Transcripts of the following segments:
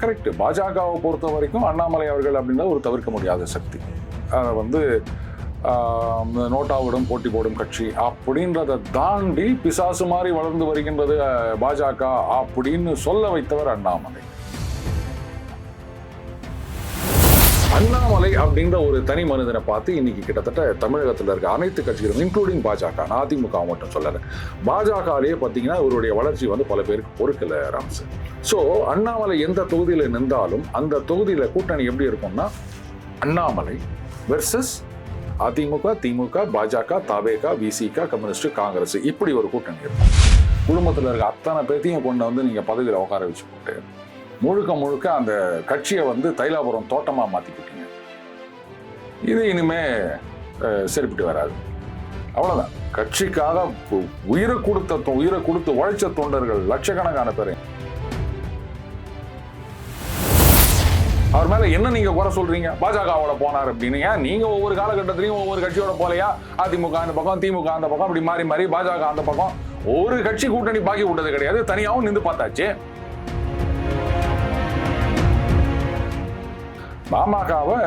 Correct. பாஜகவை பொறுத்த வரைக்கும் அண்ணாமலை அவர்கள் அப்படின்றது ஒரு தவிர்க்க முடியாத சக்தி. அதை வந்து நோட்டாவுடன் போட்டி போடும் கட்சி அப்படின்றத தாண்டி பிசாசு மாதிரி வளர்ந்து வருகின்றது பாஜக அப்படின்னு சொல்ல வைத்தவர் அண்ணாமலை. அண்ணாமலை அப்படின்ற ஒரு தனி மனிதனை பார்த்து இன்னைக்கு கிட்டத்தட்ட தமிழகத்தில் இருக்க அனைத்து கட்சிகளும் இன்க்ளூடிங் பாஜக, அதிமுக மட்டும் சொல்லலை, பாஜகலேயே பார்த்தீங்கன்னா இவருடைய வளர்ச்சி வந்து பல பேருக்கு பொறுக்கல ராம்ஸ். ஸோ அண்ணாமலை எந்த தொகுதியில் நின்றாலும் அந்த தொகுதியில் கூட்டணி எப்படி இருக்கும்னா அண்ணாமலை வெர்சஸ் அதிமுக, திமுக, பாஜக, தவேக, விசிக, கம்யூனிஸ்ட், காங்கிரஸ், இப்படி ஒரு கூட்டணி இருக்கும். குடும்பத்தில் இருக்க அத்தனை பேர்த்தையும் கொண்டு வந்து நீங்கள் பதவியில் உட்கார வச்சு போட்டு முழுக்க முழுக்க அந்த கட்சியை வந்து தைலாபுரம் தோட்டமாக மாற்றிக்கிட்டீங்க. இது இனிமே சரிப்பட்டு வராது. அவ்வளோதான். கட்சிக்காக உயிரை கொடுத்து உழைச்ச தொண்டர்கள் லட்சக்கணக்கான பேர். அவர் மேல என்ன நீங்க குறை சொல்றீங்க? பாஜகவோட போனார் அப்படின்னு. ஏன் நீங்க ஒவ்வொரு காலகட்டத்திலையும் ஒவ்வொரு கட்சியோட போலையா? அதிமுக அந்த பக்கம், திமுக அந்த பக்கம், அப்படி மாறி மாறி பாஜக அந்த பக்கம் ஒரு கட்சி கூட்டணி பாக்கி விட்டது கிடையாது. தனியாவும் நின்று பார்த்தாச்சு. பாமகவை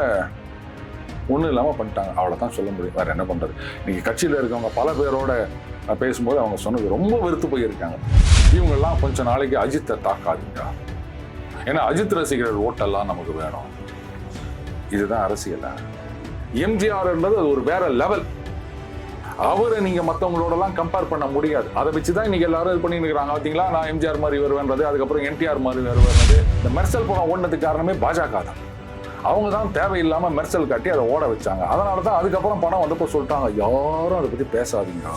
ஒன்றும் இல்லாமல் பண்ணிட்டாங்க, அவ்வளோதான் சொல்ல முடியும். வேற என்ன பண்றது? இன்னைக்கு கட்சியில் இருக்கவங்க பல பேரோட பேசும்போது அவங்க சொன்னது ரொம்ப வெறுத்து போயிருக்காங்க. இவங்கெல்லாம் கொஞ்ச நாளைக்கு அஜித்தை தாக்காதீங்க, ஏன்னா அஜித் ரசிகர்கள் ஓட்டெல்லாம் நமக்கு வேணும். இதுதான் அரசியல். எம்ஜிஆர் என்றது அது ஒரு வேற லெவல். அவரை நீங்க மற்றவங்களோடலாம் கம்பேர் பண்ண முடியாது. அதை வச்சுதான் இன்னைக்கு எல்லாரும் இது பண்ணிட்டு இருக்காங்க. பார்த்தீங்களா, நான் எம்ஜிஆர் மாதிரி வருவேன்றது, அதுக்கப்புறம் என்டிஆர் மாதிரி வருவேன்றது. இந்த மெர்சல் படம் ஓடினதுக்கு காரணமே பாஜக தான். அவங்க தான் தேவையில்லாம மெர்சல் காட்டி அதை ஓட வச்சாங்க. அதனால தான் அதுக்கப்புறம் படம் வந்தப்போ சொல்லிட்டாங்க, யாரும் அதை பத்தி பேசாதீங்க.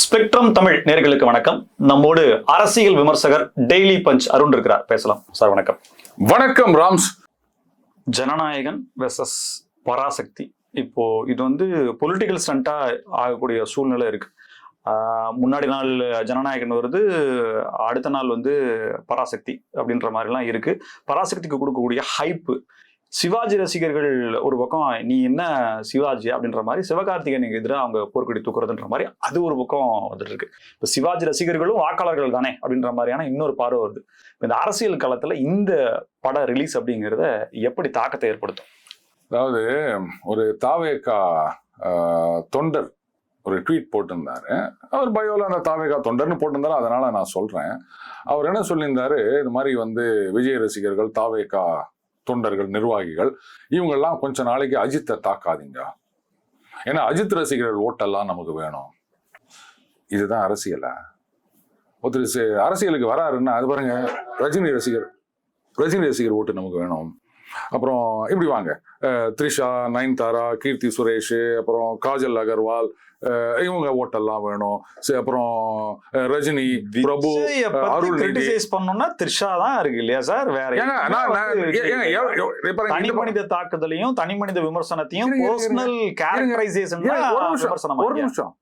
ஸ்பெக்ட்ரம் தமிழ் நேயர்களுக்கு வணக்கம். நம்மோடு அரசியல் விமர்சகர் டெய்லி பஞ்ச் அருண் இருக்கிறார், பேசலாம். சார் வணக்கம். வணக்கம் ராம்ஸ். ஜனநாயகன் வெர்சஸ் பராசக்தி, இப்போ இது வந்து பொலிட்டிக்கல் ஸ்டண்டா ஆகக்கூடிய சூழ்நிலை இருக்கு. முன்னாடி நாள் ஜனநாயகன் வருது, அடுத்த நாள் வந்து பராசக்தி அப்படின்ற மாதிரிலாம் இருக்கு. பராசக்திக்கு கொடுக்கக்கூடிய ஹைப்பு, சிவாஜி ரசிகர்கள் ஒரு பக்கம் நீ என்ன சிவாஜி அப்படின்ற மாதிரி சிவகார்த்திகேயனுக்கு எதிராக அவங்க போர்க்கொடி தூக்குறதுன்ற மாதிரி அது ஒரு பக்கம் வந்துட்டு இருக்கு. இப்போ சிவாஜி ரசிகர்களும் வாக்காளர்கள் தானே அப்படின்ற மாதிரியான இன்னொரு பார்வை வருது. இந்த அரசியல் காலத்துல இந்த பட ரிலீஸ் அப்படிங்கிறத எப்படி தாக்கத்தை ஏற்படுத்தும்? அதாவது ஒரு தாவேகா தொண்டர் ஒரு ட்வீட் போட்டிருந்தாரு. அவர் பயோல அந்த தாவேகா தொண்டர்னு போட்டிருந்தாரு, அதனால நான் சொல்றேன். அவர் என்ன சொல்லியிருந்தாரு, இந்த மாதிரி வந்து விஜய் ரசிகர்கள், தாவேகா தொண்டர்கள், நிர்வாகிகள் இவங்கெல்லாம் கொஞ்ச நாளைக்கு அஜித்தை தாக்காதீங்க, ஏன்னா அஜித் ரசிகர்கள் ஓட்டெல்லாம் நமக்கு வேணும். இதுதான் அரசியல. ஒருத்தர் அரசியலுக்கு வராருன்னா அது பாருங்க, ரஜினி ரசிகர் ஓட்டு நமக்கு வேணும். அப்புறம் இப்படி வாங்க, த்ரிஷா, நயன்தாரா, கீர்த்தி சுரேஷ், அப்புறம் காஜல் அகர்வால், இவங்க ஓட்டெல்லாம் வேணும். அப்புறம் ரஜினி, பிரபு, அருள் பண்ணணும்னா த்ரிஷா தான் இருக்கு இல்லையா சார்? வேற தனி மனித தாக்குதலையும் தனி மனித விமர்சனத்தையும் பர்சனல் கேரக்டரைசேஷன். ஒரு நிமிஷம்,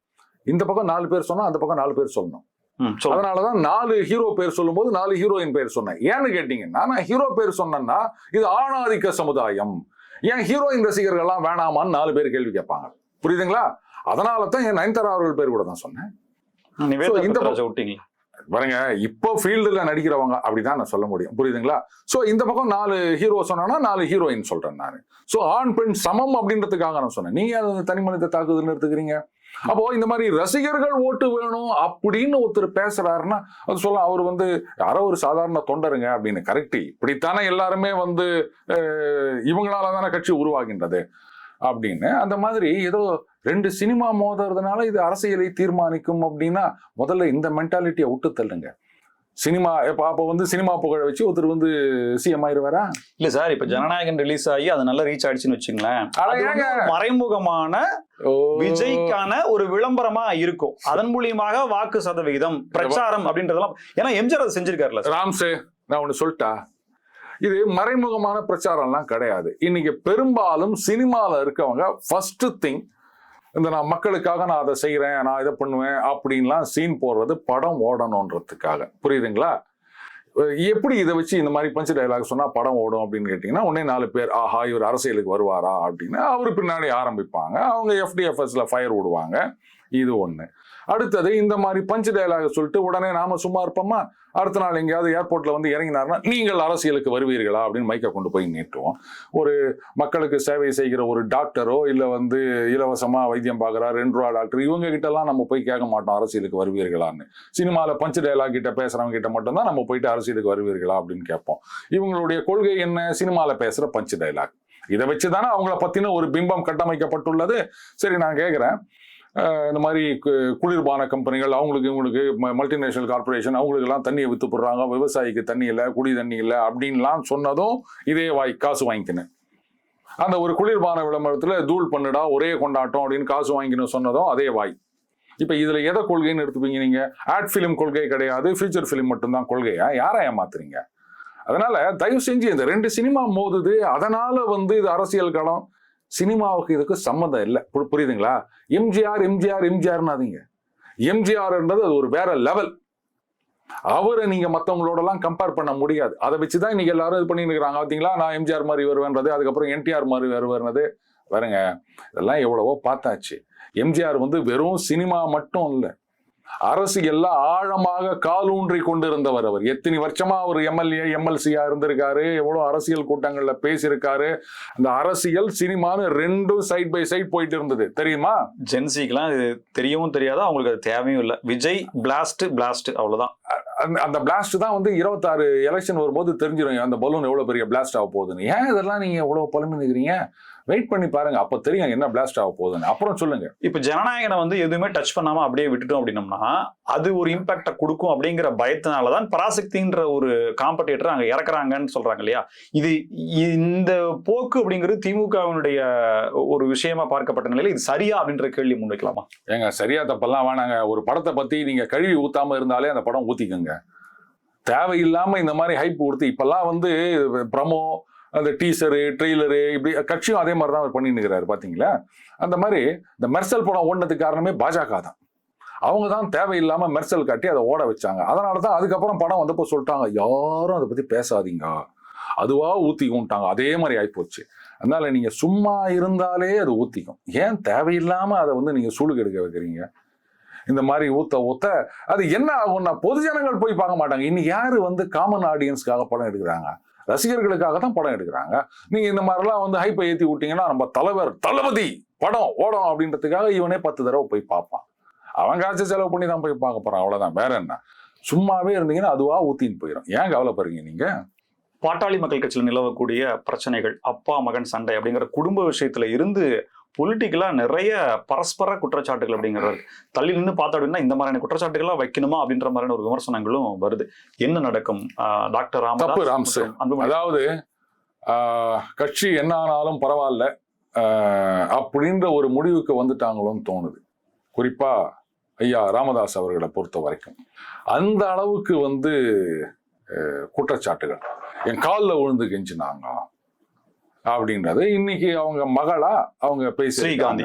இந்த பக்கம் 4 பேர் சொன்னா அந்த பக்கம் 4 பேர் சொல்லணும். அதனாலதான் 4 ஹீரோ பேர் சொல்லும் போது 4 ஹீரோயின் பேர் சொன்னேன். ஏன்னு கேட்டீங்கன்னா, நான் ஹீரோ பேர் சொன்னேன்னா இது ஆணாதிக்க சமுதாயம், ஏன் ஹீரோயின் ரசிகர்கள் எல்லாம் வேணாமான்னு 4 பேர் கேள்வி கேட்பாங்க. புரியுதுங்களா? அதனால தான் என் நயன்தாரா அவர்கள் பேர் கூட தான் சொன்னேன். பாருங்க, இப்போ ஃபீல்டுல நடிக்கிறவங்க அப்படிதான் நான் சொல்ல முடியும். புரியுதுங்களா? சோ இந்த பக்கம் 4 ஹீரோ சொன்னா 4 ஹீரோயின் சொல்றேன் நான். சோ ஆண் பெண் சமம் அப்படின்றதுக்காக நான் சொன்னேன். நீங்க அதை தனி மனித தாக்குதல் எடுத்துக்கிறீங்க. அப்போ இந்த மாதிரி ரசிகர்கள் ஓட்டு வேணும் அப்படின்னு ஒருத்தர் பேசுறாருன்னா அது சொல்ல, அவர் வந்து யாரோ ஒரு சாதாரண தொண்டருங்க அப்படின்னு. கரெக்ட், இப்படித்தானே எல்லாருமே வந்து இவங்களால தானே கட்சி உருவாகின்றது அப்படின்னு. அந்த மாதிரி ஏதோ 2 சினிமா மோதுறதுனால இது அரசியலை தீர்மானிக்கும் அப்படின்னா முதல்ல இந்த மென்டாலிட்டியை விட்டு தள்ளுங்க. சினிமா அப்ப வந்து சினிமா புகழ வச்சு ஒருத்தர் வந்து சிஎம் ஆயிருவாரா? இல்ல சார், இப்ப ஜனநாயகன் ரிலீஸ் ஆகி அது நல்லா ரீச் ஆயிடுச்சுன்னு வச்சுங்களேன், மறைமுகமான விஜய்க்கான ஒரு விளம்பரமா இருக்கும். அதன் மூலியமாக வாக்கு சதவிகிதம், பிரச்சாரம் அப்படின்றதெல்லாம், ஏன்னா எம்ஜிஆர் அதை செஞ்சிருக்காருல்ல. ராம்சே, நான் ஒண்ணு சொல்லிட்டா, இது மறைமுகமான பிரச்சாரம்லாம் கிடையாது. இன்னைக்கு பெரும்பாலும் சினிமால இருக்கவங்க ஃபர்ஸ்ட் திங் இந்த நான் மக்களுக்காக நான் அதை செய்யறேன், நான் இதை பண்ணுவேன் அப்படின்லாம் சீன் போடுறது படம் ஓடணுன்றதுக்காக. புரியுதுங்களா? எப்படி இதை வச்சு இந்த மாதிரி பஞ்சு டைலாக் சொன்னா படம் ஓடும் அப்படின்னு கேட்டீங்கன்னா, உடனே 4 பேர் ஆஹா இவர் அரசியலுக்கு வருவாரா அப்படின்னு அவரு பின்னாடி ஆரம்பிப்பாங்க. அவங்க FDFSல ஃபயர் விடுவாங்க. இது ஒண்ணு. அடுத்தது இந்த மாதிரி பஞ்ச் டயலாக சொல்லிட்டு உடனே நாம சும்மா இருப்போமா? அடுத்த நாள் எங்கேயாவது ஏர்போர்ட்ல வந்து இறங்கினாருன்னா நீங்கள் அரசியலுக்கு வருவீர்களா அப்படின்னு மைக்கை கொண்டு போய் நீட்டுவோம். ஒரு மக்களுக்கு சேவை செய்கிற ஒரு டாக்டரோ இல்ல வந்து இலவசமா வைத்தியம் பார்க்குறா 2 ரூபா டாக்டர், இவங்க கிட்ட எல்லாம் நம்ம போய் கேட்க மாட்டோம் அரசியலுக்கு வருவீர்களான்னு. சினிமால பஞ்ச் டயலாக் கிட்ட பேசுறவங்க கிட்ட மட்டும்தான் நம்ம போயிட்டு அரசியலுக்கு வருவீர்களா அப்படின்னு கேட்போம். இவங்களுடைய கொள்கை என்ன? சினிமால பேசுற பஞ்ச் டயலாக். இதை வச்சுதானே அவங்கள பத்தின ஒரு பிம்பம் கட்டமைக்கப்பட்டுள்ளது. சரி, நான் கேட்கிறேன், இந்த மாதிரி குளிர்பான கம்பெனிகள் அவங்களுக்கு இவங்களுக்கு மல்டிநேஷனல் கார்பரேஷன் அவங்களுக்கு எல்லாம் தண்ணியை வித்து போடுறாங்க, விவசாயிக்கு தண்ணி இல்லை, குடி தண்ணி இல்லை அப்படின்லாம் சொன்னதும் இதே வாய் காசு வாங்கிக்கணும். அந்த ஒரு குளிர்பான விளம்பரத்துல தூள் பண்ணுடா ஒரே கொண்டாட்டம் அப்படின்னு காசு வாங்கிக்கணும் சொன்னதும் அதே வாய். இப்ப இதுல எதை கொள்கைன்னு எடுத்துப்பீங்க நீங்க? ஆட் பிலிம் கொள்கை கிடையாது, ஃபியூச்சர் பிலிம் மட்டும்தான் கொள்கையா? யாரை ஏமாத்துறீங்க? அதனால தயவு செஞ்சு இந்த 2 சினிமா மோதுது, அதனால வந்து இது அரசியல் களம். சினிமாவுக்கு இதுக்கு சம்மந்தம் இல்லை. புரியுதுங்களா? எம்ஜிஆர் எம்ஜிஆர் எம்ஜிஆர்னாதீங்க. எம்ஜிஆர்ன்றது அது ஒரு வேற லெவல். அவரை நீங்க மற்றவங்களோட எல்லாம் கம்பேர் பண்ண முடியாது. அதை வச்சுதான் இன்னைக்கு எல்லாரும் இது பண்ணிட்டு இருக்காங்க. பார்த்தீங்களா, நான் எம்ஜிஆர் மாதிரி வருவேன்றது, அதுக்கப்புறம் என்டிஆர் மாதிரி வருவேன்றது. பாருங்க, இதெல்லாம் எவ்வளவோ பார்த்தாச்சு. எம்ஜிஆர் வந்து வெறும் சினிமா மட்டும் இல்லை, அரசியல்ல ஆழமாக காலூன்றி கொண்டிருந்தவர். அவர் எத்தனை வருஷமா ஒரு எம்எல்ஏ எம்எல்சியா இருந்திருக்காரு, எவ்வளவு அரசியல் கூட்டங்கள்ல பேசியிருக்காரு. அந்த அரசியல் சினிமான்னு 2 சைட் பை சைட் போயிட்டு இருந்தது, தெரியுமா? ஜென்சிக்கெல்லாம் இது தெரியவும் தெரியாதா, அவங்களுக்கு அது தேவையும் இல்லை. விஜய் பிளாஸ்ட் அவ்வளவுதான். அந்த பிளாஸ்ட் தான் வந்து 26 எலெக்ஷன் வரும்போது தெரிஞ்சிடும் அந்த பலூன் எவ்வளவு பெரிய பிளாஸ்ட் ஆக போகுதுன்னு. ஏன் இதெல்லாம் நீங்க எவ்வளவு புலம்பிக்கிறீங்க? வெயிட் பண்ணி பாருங்க, அப்ப தெரியும் என்ன பிளாஸ்ட் ஆக போகுதுன்னு. அப்புறம் சொல்லுங்க. இப்ப ஜனநாயகனை வந்து எதுவுமே டச் பண்ணாம அப்படியே விட்டுட்டோம் அப்படின்னம்னா அது ஒரு இம்பாக்ட கொடுக்கும் அப்படிங்கிற பயத்தினாலதான் பராசக்தின்ற ஒரு காம்படிட்டர் அங்க இறக்குறாங்கன்னு சொல்றாங்க இல்லையா? இந்த போக்கு அப்படிங்கிறது திமுகவினுடைய ஒரு விஷயமா பார்க்கப்பட்ட நிலையில இது சரியா அப்படின்ற கேள்வி முன்வைக்கலாமா? ஏங்க, சரியா தப்பெல்லாம் வேணாங்க. ஒரு படத்தை பத்தி நீங்க கழுவி ஊத்தாம இருந்தாலே அந்த படம் ஊத்திக்குங்க. தேவையில்லாம இந்த மாதிரி ஹைப் கொடுத்து இப்பெல்லாம் வந்து ப்ரமோ, அந்த டீசரு, ட்ரெய்லரு, இப்படி கட்சியும் அதே மாதிரி தான் அவர் பண்ணிட்டு இருக்கிறாரு. பாத்தீங்களா? அந்த மாதிரி இந்த மெர்சல் படம் ஓடினதுக்கு காரணமே பாஜக தான். அவங்க தான் தேவையில்லாம மெர்சல் காட்டி அதை ஓட வச்சாங்க. அதனாலதான் அதுக்கப்புறம் படம் வந்தப்போ சொல்லிட்டாங்க, யாரும் அதை பத்தி பேசாதீங்க, அதுவா ஊத்திக்கும்ட்டாங்க. அதே மாதிரி ஆயிப்போச்சு. அதனால நீங்க சும்மா இருந்தாலே அது ஊத்திக்கும். ஏன் தேவையில்லாம அதை வந்து நீங்க சூடு எடுக்க வைக்கிறீங்க? இந்த மாதிரி ஊத்த அது என்ன ஆகும்னா பொதுஜனங்கள் போய் பார்க்க மாட்டாங்க. இன்னைக்கு யாரு வந்து காமன் ஆடியன்ஸ்க்காக படம் எடுக்கிறாங்க? ரசிகர்களுக்காக தான் படம் எடுக்கிறாங்க. நீங்க இந்த மாதிரிலாம் வந்து ஹைப்பை ஏற்றி விட்டீங்கன்னா நம்ம தளபதி படம் ஓடும் அப்படின்றதுக்காக இவனே 10 தடவை போய் பார்ப்பான். அவன் காசு செலவு பண்ணி தான் போய் பார்க்க போறான், அவ்வளவுதான். வேற என்ன? சும்மாவே இருந்தீங்கன்னா அதுவா ஊத்தின்னு போயிடும். ஏன் கவலைப்படுறீங்க நீங்க? பாட்டாளி மக்கள் கட்சியில் நிலவக்கூடிய பிரச்சனைகள், அப்பா மகன் சண்டை அப்படிங்கிற குடும்ப விஷயத்துல இருந்து பொலிட்டிக்கலா நிறைய பரஸ்பர குற்றச்சாட்டுகள் அப்படிங்கிறது தள்ளி நின்று பார்த்தா அப்படின்னா இந்த மாதிரியான குற்றச்சாட்டுகள்லாம் வைக்கணுமா அப்படின்ற மாதிரியான ஒரு விமர்சனங்களும் வருது. என்ன நடக்கும்? டாக்டர் ராமதாஸ், அதாவது கட்சி என்ன ஆனாலும் பரவாயில்ல அப்படின்ற ஒரு முடிவுக்கு வந்துட்டாங்களோன்னு தோணுது. குறிப்பா ஐயா ராமதாஸ் அவர்களை பொறுத்த வரைக்கும் அந்த அளவுக்கு வந்து குற்றச்சாட்டுகள், என் காலில் விழுந்து கெஞ்சினாங்க அப்படின்றது. இன்னைக்கு அவங்க மகளா அவங்க பேசியிருக்காங்க.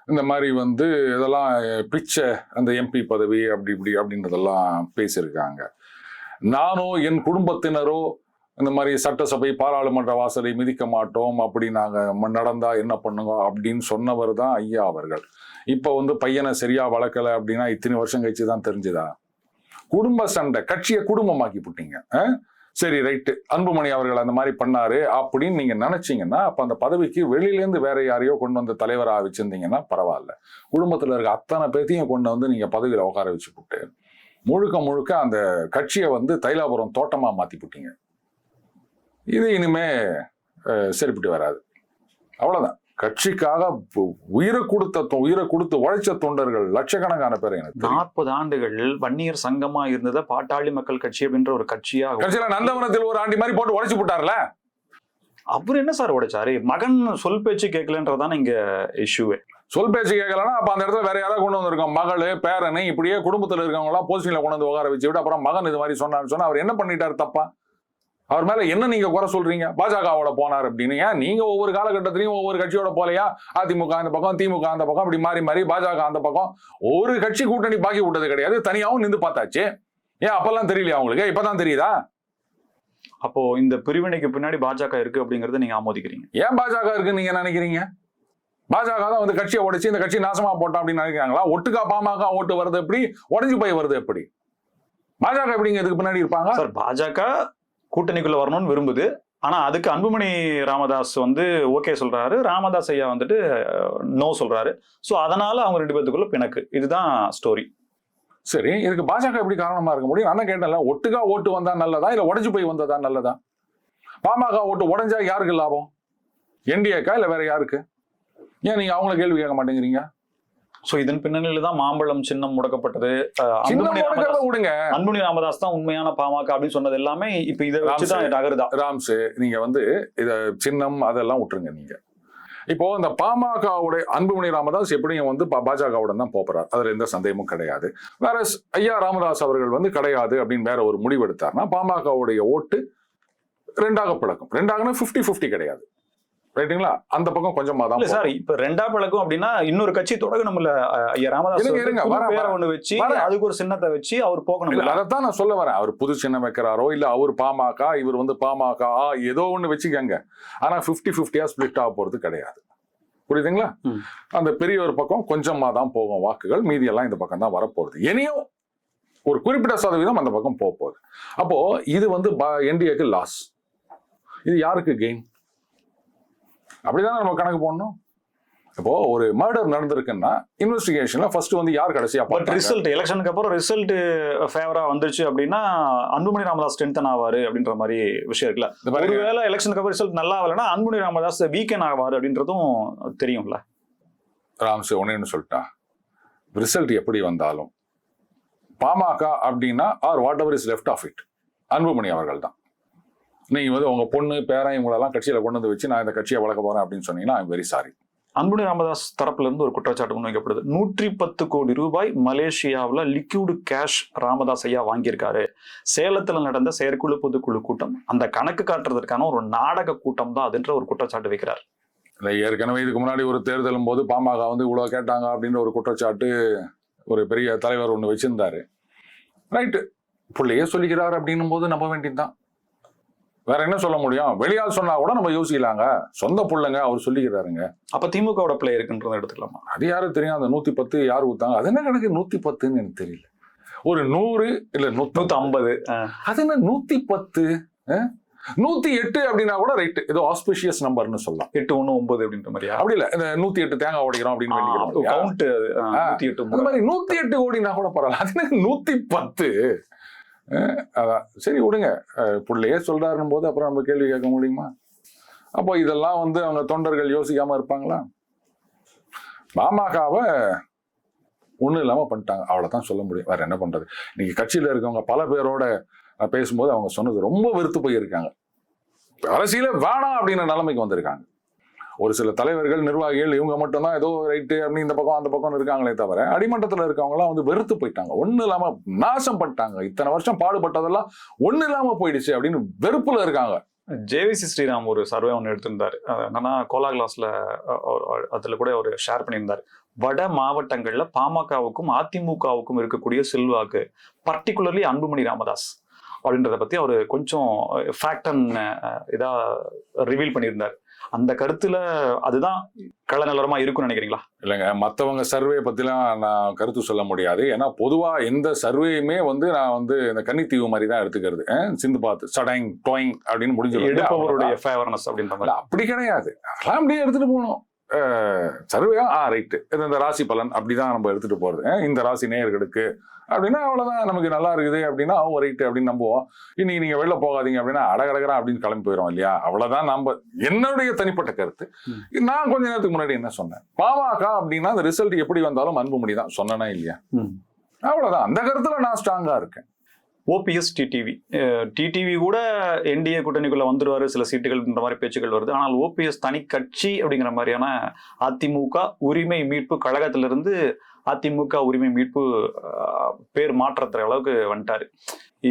இந்த மாதிரி வந்து இதெல்லாம் பிச்சை, அந்த எம்பி பதவி அப்படி இப்படி அப்படின்றதெல்லாம் பேசியிருக்காங்க. நானோ என் குடும்பத்தினரோ இந்த மாதிரி சட்டசபை பாராளுமன்ற வாசலை மிதிக்க மாட்டோம், அப்படி நாங்கள் நடந்தா என்ன பண்ணுங்க அப்படின்னு சொன்னவர் தான் ஐயா அவர்கள். இப்போ வந்து பையனை சரியா வளர்க்கலை அப்படின்னா இத்தனை வருஷம் கழிச்சு தான் தெரிஞ்சுதா? குடும்ப சண்டை, கட்சியை குடும்பமாக்கி போட்டீங்க. சரி, ரைட்டு, அன்புமணி அவர்கள் அந்த மாதிரி பண்ணாரு அப்படின்னு நீங்க நினைச்சீங்கன்னா அப்ப அந்த பதவிக்கு வெளியிலேருந்து வேற யாரையோ கொண்டு வந்து தலைவராக வச்சிருந்தீங்கன்னா பரவாயில்ல. குடும்பத்துல இருக்க அத்தனை பேர்த்தையும் கொண்டு வந்து நீங்க பதவியில உட்கார வச்சு போட்டு முழுக்க அந்த கட்சியை வந்து தைலாபுரம் தோட்டமா மாத்தி போட்டீங்க. இது இனிமே சரிப்பட்டு வராது. அவ்வளவுதான். கட்சிக்காக உயிரை கொடுத்து உழைச்ச தொண்டர்கள் லட்சக்கணக்கான பேர். எனக்கு 40 ஆண்டுகள் வன்னியர் சங்கமா இருந்தத பாட்டாளி மக்கள் கட்சி அப்படின்ற ஒரு கட்சியா நந்தவனத்தில் ஒரு ஆண்டி மாதிரி போட்டு உழைச்சு போட்டார்ல. அப்புறம் என்ன சார் உடைச்சாரு? மகன் சொல் பேச்சு கேட்கலன்றதான இங்க இஷ்யூவே. சொல் பேச்சு கேட்கலன்னா அப்ப அந்த இடத்துல வேற யாராவது கொண்டு வந்திருக்கோம், மகளு பேரனு இப்படியே குடும்பத்துல இருக்கவங்க எல்லாம் போஸ்டிங்ல கொண்டு வந்து உட்கார வச்சு விட்டு அப்புறம் மகன் இது மாதிரி சொன்னான்னு சொன்னா அவர் என்ன பண்ணிட்டாரு தப்பா? அவர் மேல என்ன நீங்க குறை சொல்றீங்க? பாஜகவோட போனார் அப்படின்னு. ஏன் நீங்க ஒவ்வொரு காலகட்டத்திலையும் ஒவ்வொரு கட்சியோட போலையா? அதிமுக அந்த பக்கம், திமுக அந்த பக்கம், அப்படி மாறி பாஜக அந்த பக்கம். ஒரு கட்சி கூட்டணி பாக்கி விட்டது கிடையாது. தனியாவும் நின்று பார்த்தாச்சு. ஏன் அப்பெல்லாம் தெரியலையா உங்களுக்கு? இப்பதான் தெரியுதா? அப்போ இந்த பிரிவினைக்கு பின்னாடி பாஜக இருக்கு அப்படிங்கறத நீங்க ஆமோதிக்கிறீங்க. ஏன் பாஜக இருக்குன்னு நீங்க நினைக்கிறீங்க? பாஜக தான் வந்து கட்சியை உடைச்சு இந்த கட்சி நாசமா போட்டான் அப்படின்னு நினைக்கிறாங்களா? ஒட்டுக்கா பாமக ஓட்டு வருது எப்படி, உடஞ்சு போய் வருது எப்படி? பாஜக எப்படிங்க இதுக்கு பின்னாடி இருப்பாங்க? சார், பாஜக கூட்டணிக்குள்ள வரணும்னு விரும்புது. ஆனா அதுக்கு அன்புமணி ராமதாஸ் வந்து ஓகே சொல்றாரு, ராமதாஸ் ஐயா வந்துட்டு நோ சொல்றாரு. சோ அதனால அவங்க 2 பேத்துக்குள்ள பிணக்கு. இதுதான் ஸ்டோரி. சரி, இதுக்கு பாஜக எப்படி காரணமா இருக்க முடியும்? நான் கேட்டேன்ல, ஒட்டுக்கா ஓட்டு வந்தா நல்லதா இல்ல உடைஞ்சு போய் வந்ததா நல்லதா? பாமக ஓட்டு உடைஞ்சா யாருக்கு லாபம்? என்டிஏக்கா இல்ல வேற யாருக்கு? ஏன் நீங்க அவங்கள கேள்வி கேட்க மாட்டேங்கிறீங்க? சோ இதன் பின்னணியில தான் மாம்பழம் சின்னம் முடக்கப்பட்டது. விடுங்க, அன்புமணி ராமதாஸ் தான் உண்மையான பாமக அப்படின்னு சொன்னது எல்லாமே இப்ப இதை வச்சுதான் நகருதா. ராம்ஸ், நீங்க வந்து இத சின்னம் அதெல்லாம் விட்டுருங்க. நீங்க இப்போ இந்த பாமகவுடைய அன்புமணி ராமதாஸ் எப்படியும் வந்து பாஜகவுடன் தான் போறார், அதுல எந்த சந்தேகமும் கிடையாது. வேற ஐயா ராமதாஸ் அவர்கள் வந்து கிடையாது அப்படின்னு வேற ஒரு முடிவு எடுத்தார்னா பாமகவுடைய ஓட்டு 2ஆக பிளக்கும். 2ஆகனா 50-50 கிடையாது, ரைட்டுங்களா? அந்த பக்கம் கொஞ்சமா தான் சார். இப்ப 2ஆ பிளக்கும் அப்படின்னா இன்னொரு கட்சி தொடங்கணும்ல. ஐயா ராமதாஸ் ஒண்ணு வச்சு அதுக்கு ஒரு சின்னத்தை வச்சு அவர் போகணும். அதைத்தான் நான் சொல்ல வரேன். அவர் புது சின்னம் வைக்கிறாரோ இல்ல அவர் பாமக, இவர் வந்து பாமக, ஏதோ ஒண்ணு வச்சுக்கங்க. ஆனா 50-50 ஸ்பிளிட் ஆக போறது கிடையாது, புரியுதுங்களா? அந்த பெரிய ஒரு பக்கம் கொஞ்சமா தான் போகும் வாக்குகள், மீதி எல்லாம் இந்த பக்கம் தான் வரப்போகுது. இனியும் ஒரு குறிப்பிட்ட சதவீதம் அந்த பக்கம் போக போகுது. அப்போ இது வந்து என்டிஏக்கு லாஸ். இது யாருக்கு கெயின்? அப்படிதான் நம்ம கணக்கு போடணும். இப்போ ஒரு மர்டர் நடந்திருக்குன்னா இன்வெஸ்டிகேஷன்ல ஃபர்ஸ்ட் வந்து யார் கடைசியா ரிசல்ட், எலெக்ஷனுக்கு அப்புறம் ரிசல்ட் ஃபேவரா வந்துருச்சு அப்படின்னா அன்புமணி ராமதாஸ் ஸ்ட்ரென்தன் ஆவாரு அப்படின்ற மாதிரி விஷயம் இருக்குல்ல. ஒருவேளை எலெக்ஷனுக்கு அப்புறம் ரிசல்ட் நல்லா ஆகலைன்னா அன்புமணி ராமதாஸ் வீக்கெண்ட் ஆவாரு அப்படின்றதும் தெரியும்ல. ராம்ஸ் ஒன்னு சொல்லிட்டா, ரிசல்ட் எப்படி வந்தாலும் பாமக அப்படின்னா or whatever is left of it Anbumani அவர்கள் தான். நீங்க வந்து உங்க பொண்ணு பேரன் இவங்களெல்லாம் கட்சியில கொண்டு வந்து வச்சு நான் இந்த கட்சியை வளர்க்க போறேன் அப்படின்னு சொன்னீங்கன்னா I am very sorry. Anbumani Ramadoss தரப்புல இருந்து ஒரு குற்றச்சாட்டு முன்வைக்கப்படுது. 110 கோடி ரூபாய் மலேசியாவில் லிக்விட் கேஷ் ராமதாஸ் ஐயா வாங்கியிருக்காரு. சேலத்துல நடந்த செயற்குழு பொதுக்குழு கூட்டம் அந்த கணக்கு காட்டுறதுக்கான ஒரு நாடக கூட்டம் தான் அதுன்ற ஒரு குற்றச்சாட்டு வைக்கிறார். ஏற்கனவே இதுக்கு முன்னாடி ஒரு தேர்தலும் போது பாமக வந்து இவ்வளவு கேட்டாங்க அப்படின்ற ஒரு குற்றச்சாட்டு ஒரு பெரிய தலைவர் ஒண்ணு வச்சிருந்தாரு. ரைட்டு, பிள்ளையே சொல்லிக்கிறாரு அப்படின்னும் போது நம்ப வேண்டியதுதான். வேற என்ன சொல்ல முடியும்? வெளியால் சொன்னா கூட நம்ம யோசிக்கலாங்க, சொந்த புள்ளைங்க அவர் சொல்லிக்கிறாருங்க. அப்ப திமுகவோட பிள்ளை இருக்குன்றத எடுத்துக்கலாமா? அது யாரும் தெரியும். அந்த 110 யார் ஊத்தாங்க? அது என்ன கணக்கு 110ன்னு எனக்கு தெரியல. ஒரு 100 இல்ல 150, அது என்ன 110 108 அப்படின்னா கூட ரைட், ஏதோ ஆஸ்பிஷியஸ் நம்பர்னு சொல்லலாம். 819 அப்படின்ற மாதிரி. அப்படி இல்ல, இந்த 108 தேங்காய் உடைக்கிறோம் அப்படின்னு வேண்டிக்கிறோம். 108 கோடினா கூட பரவாயில்ல. அது என்ன 110? அதான் சரி விடுங்க, பிள்ளையே சொல்றாருன்னும் போது அப்புறம் நம்ம கேள்வி கேட்க முடியுமா? அப்போ இதெல்லாம் வந்து அவங்க தொண்டர்கள் யோசிக்காம இருப்பாங்களா? பாமகவை ஒண்ணும் இல்லாம பண்ணிட்டாங்க, அவ்வளவுதான் சொல்ல முடியும். வேற என்ன பண்றது? இன்னைக்கு கட்சியில இருக்கவங்க பல பேரோட பேசும்போது அவங்க சொன்னது ரொம்ப வெறுத்து போயிருக்காங்க. அரசியல வேணாம் அப்படின்ற நிலைமைக்கு வந்திருக்காங்க. ஒரு சில தலைவர்கள், நிர்வாகிகள் இவங்க மட்டும்தான் ஏதோ ரைட்டு அப்படின்னு இந்த பக்கம் அந்த பக்கம் இருக்காங்களே தவிர அடிமட்டத்தில் இருக்கவங்க எல்லாம் வந்து வெறுத்து போயிட்டாங்க. ஒண்ணு இல்லாம நாசம் பண்ணிட்டாங்க. இத்தனை வருஷம் பாடுபட்டதெல்லாம் ஒண்ணு இல்லாம போயிடுச்சு அப்படின்னு வெறுப்புல இருக்காங்க. ஜேவிசி ஸ்ரீராம் ஒரு சர்வே ஒன்று எடுத்திருந்தாரு. என்னன்னா கோலா கிளாஸ்ல அதுல கூட ஒரு ஷேர் பண்ணியிருந்தாரு. வட மாவட்டங்கள்ல பாமகவுக்கும் அதிமுகவுக்கும் இருக்கக்கூடிய செல்வாக்கு, பர்டிகுலர்லி அன்புமணி ராமதாஸ் அப்படின்றத பத்தி அவர் கொஞ்சம் ஃபேக்ட் அண்ட் இதா ரிவீல் பண்ணியிருந்தார். அந்த கருத்துல அதுதான் கள நிலவரமா இருக்கும்னு நினைக்கிறீங்களா? இல்லைங்க, மற்றவங்க சர்வே பத்திலாம் நான் கருத்து சொல்ல முடியாது. ஏன்னா பொதுவா எந்த சர்வேயுமே வந்து நான் வந்து இந்த கன்னித்தீவு மாதிரி தான் எடுத்துக்கிறது. சிந்து பார்த்து சடைங் டோயிங் அப்படின்னு முடிஞ்சு எடுப்பவருடைய ஃபேவர்னஸ் அப்படின்ற மாதிரி அப்படி கிடையாது. அதெல்லாம் அப்படியே எடுத்துட்டு போகணும். சர்வேயா ரைட்டு, இந்த ராசி பலன் அப்படிதான் நம்ம எடுத்துட்டு போறது. இந்த ராசி நேயர்களுக்கு அப்படின்னா அவ்வளவுதான், நமக்கு நல்லா இருக்குது அப்படின்னா அவங்க ரைட்டு அப்படின்னு நம்புவோம். இன்னைக்கு நீங்க வெளில போகாதீங்க அப்படின்னா அடகடகரா அப்படின்னு கிளம்பி போயிடும் இல்லையா? அவ்வளவுதான் நம்ம என்னுடைய தனிப்பட்ட கருத்து. நான் கொஞ்ச நேரத்துக்கு முன்னாடி என்ன சொன்னேன், பாமக அப்படின்னா அந்த ரிசல்ட் எப்படி வந்தாலும் அன்புமணி தான் சொன்னா இல்லையா? அவ்வளவுதான், அந்த கருத்துல நான் ஸ்ட்ராங்கா இருக்கேன். ஓபிஎஸ் டிடிவி கூட என்டிஏ கூட்டணிக்குள்ள வந்துருவாரு, சில சீட்டுகள்ன்ற மாதிரி பேச்சுக்கள் வருது. ஆனால் ஓபிஎஸ் தனி கட்சி அப்படிங்கிற மாதிரியான அதிமுக உரிமை மீட்பு கழகத்திலிருந்து அதிமுக உரிமை மீட்பு பேர் மாற்றத்துற அளவுக்கு வந்துட்டாரு.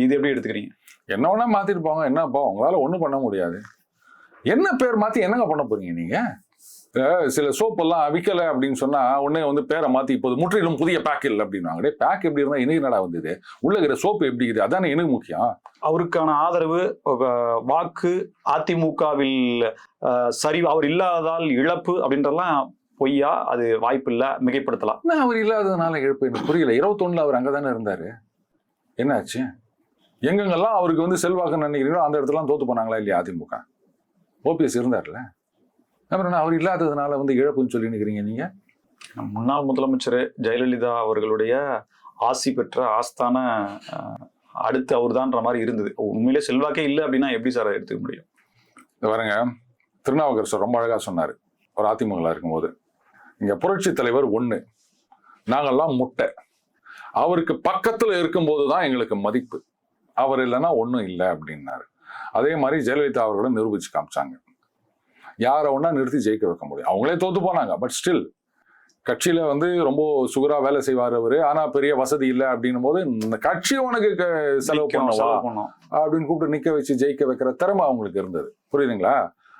இது எப்படி எடுத்துக்கிறீங்க? என்ன வேணா மாத்திட்டு போங்க, என்னப்பா உங்களால ஒண்ணும் பண்ண முடியாது. என்ன பேர் மாத்தி என்னங்க பண்ண போறீங்க நீங்க? சில சோப்பு எல்லாம் விற்கல அப்படின்னு சொன்னா உடனே வந்து பேரை மாத்தி இப்போது முற்றிலும் புதிய பேக் இல்லை அப்படின்னாங்க. பேக் எப்படி இருந்தா எனக்கு என்னடா வந்தது, உள்ள இருக்கிற சோப்பு எப்படி இருக்குது, அதானே எனக்கு முக்கியம். அவருக்கான ஆதரவு வாக்கு அதிமுகவில் சரி அவர் இல்லாததால் இழப்பு அப்படின்றலாம் பொய்யா, அது வாய்ப்பு இல்ல, மிகைப்படுத்தலாம். அவர் இல்லாததுனால இழப்பு எனக்கு புரியல. 21 அவர் அங்கதானே இருந்தாரு, என்னாச்சு? எங்கெங்கெல்லாம் அவருக்கு வந்து செல்வாக்கு நினைக்கிறீங்களோ அந்த இடத்துலாம் தோத்து போனாங்களா இல்லையா அதிமுக? ஓபிஎஸ் இருந்தார்ல, அப்புறம் அவர் இல்லாததுனால வந்து இழப்புன்னு சொல்லி நிக்கிறீங்க நீங்க. முன்னாள் முதலமைச்சர் ஜெயலலிதா அவர்களுடைய ஆசி பெற்ற ஆஸ்தான அடுத்து அவர்தான்ற மாதிரி இருந்தது. உண்மையிலே செல்வாக்கே இல்லை அப்படின்னா எப்படி சார் எடுத்துக்க முடியும்? வரங்க, திருநாவுக்கரசர் சார் ரொம்ப அழகா சொன்னாரு ஒரு அதிமுக இருக்கும்போது, இங்க புரட்சி தலைவர் ஒண்ணு, நாங்கெல்லாம் முட்டை, அவருக்கு பக்கத்துல இருக்கும்போது தான் எங்களுக்கு மதிப்பு, அவர் இல்லைன்னா ஒன்றும் இல்லை அப்படின்னாரு. அதே மாதிரி ஜெயலலிதா அவர்களும் நிரூபிச்சு காமிச்சாங்க. யாரை ஒன்னா நிறுத்தி ஜெயிக்க வைக்க முடியும். அவங்களே தோத்து போனாங்க, பட் ஸ்டில் கட்சியில வந்து ரொம்ப சுகரா வேலை செய்வார் அவரு. ஆனா பெரிய வசதி இல்லை அப்படின்னும் போது இந்த கட்சி உனக்கு செலவு பண்ணுவோம் அப்படின்னு கூப்பிட்டு நிக்க வச்சு ஜெயிக்க வைக்கிற திறமை அவங்களுக்கு இருந்தது. புரியுதுங்களா?